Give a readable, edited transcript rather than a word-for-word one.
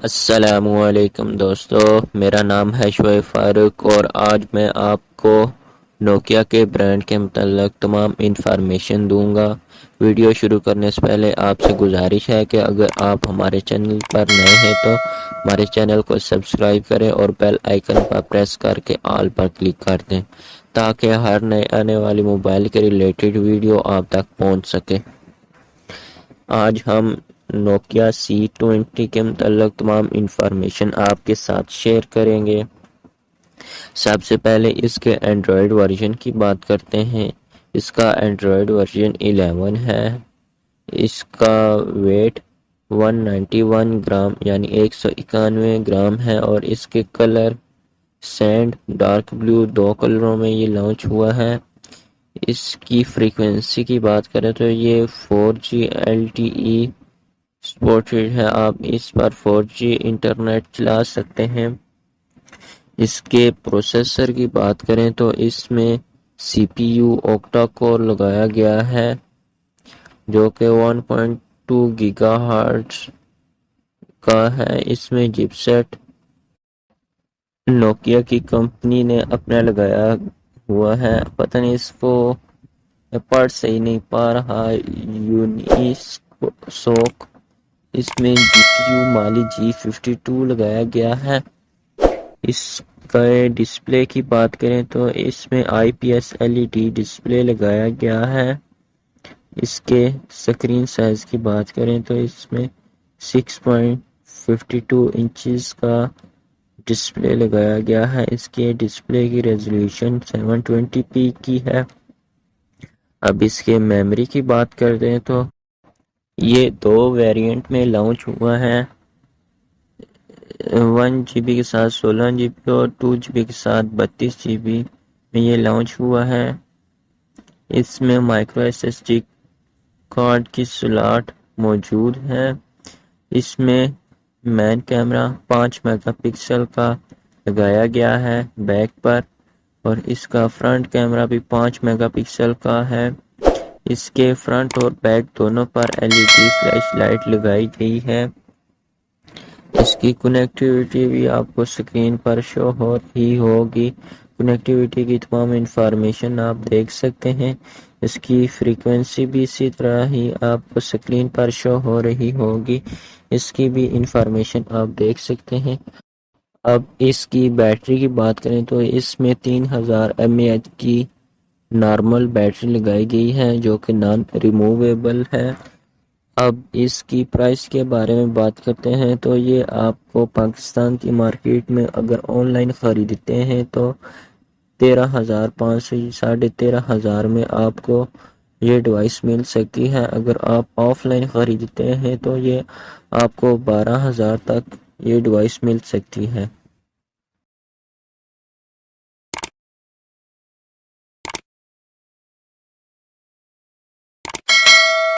السلام علیکم دوستو، میرا نام ہے شعیب فاروق اور آج میں آپ کو نوکیا کے برانڈ کے متعلق تمام انفارمیشن دوں گا۔ ویڈیو شروع کرنے سے پہلے آپ سے گزارش ہے کہ اگر آپ ہمارے چینل پر نئے ہیں تو ہمارے چینل کو سبسکرائب کریں اور بیل آئیکن پر پریس کر کے آل پر کلک کر دیں تاکہ ہر نئے آنے والی موبائل کے ریلیٹڈ ویڈیو آپ تک پہنچ سکے۔ آج ہم نوکیا C20 کے متعلق تمام انفارمیشن آپ کے ساتھ شیئر کریں گے۔ سب سے پہلے اس کے اینڈرائیڈ ورژن کی بات کرتے ہیں۔ اس کا اینڈرائیڈ ورژن 11 ہے۔ اس کا ویٹ 191 گرام یعنی 191 گرام ہے اور اس کے کلر سینڈ ڈارک بلیو 2 کلروں میں یہ لانچ ہوا ہے۔ اس کی فریکوینسی کی بات کریں تو یہ 4G LTE سپورٹڈ ہے، آپ اس پر 4G انٹرنیٹ چلا سکتے ہیں۔ اس کے پروسیسر کی بات کریں تو اس میں CPU-Octa-core لگایا گیا ہے جو کہ 1.2 گیگا ہرٹز کا ہے۔ اس میں چپسیٹ نوکیا کی کمپنی نے اپنا لگایا ہوا ہے، پتہ نہیں اس کو پڑھ صحیح نہیں پا رہا، یونیسوک۔ اس میں GPU مالی G52 لگایا گیا ہے۔ اس کا ڈسپلے کی بات کریں تو اس میں IPS LED ڈسپلے لگایا گیا ہے۔ اس کے سکرین سائز کی بات کریں تو اس میں 6.52 انچز کا ڈسپلے لگایا گیا ہے۔ اس کے ڈسپلے کی ریزولوشن 720p کی ہے۔ اب اس کے میموری کی بات کرتے ہیں تو یہ 2 ویریئنٹ میں لانچ ہوا ہے، 1GB کے ساتھ 16GB اور 2GB کے ساتھ 32GB میں یہ لانچ ہوا ہے۔ اس میں مائکرو SSD کارڈ کی سلاٹ موجود ہے۔ اس میں مین کیمرہ 5 میگا پکسل کا لگایا گیا ہے بیک پر اور اس کا فرنٹ کیمرہ بھی 5 میگا پکسل کا ہے۔ اس کے فرنٹ اور بیک دونوں پر LED فلیش لائٹ لگائی گئی ہے۔ اس کی کنیکٹیوٹی بھی آپ کو سکرین پر شو ہو رہی ہوگی۔ کنیکٹیوٹی کی تمام انفارمیشن آپ دیکھ سکتے ہیں۔ اس کی فریکوینسی بھی اسی طرح ہی آپ کو سکرین پر شو ہو رہی ہوگی، اس کی بھی انفارمیشن آپ دیکھ سکتے ہیں۔ اب اس کی بیٹری کی بات کریں تو اس میں 3000 mAh کی نارمل بیٹری لگائی گئی ہے جو کہ نان ریموویبل ہے۔ اب اس کی پرائس کے بارے میں بات کرتے ہیں تو یہ آپ کو پاکستان کی مارکیٹ میں اگر آن لائن خریدتے ہیں تو 13,500 13,500 میں آپ کو یہ ڈیوائس مل سکتی ہے۔ اگر آپ آف لائن خریدتے ہیں تو یہ آپ کو 12,000 تک یہ ڈیوائس مل سکتی ہے۔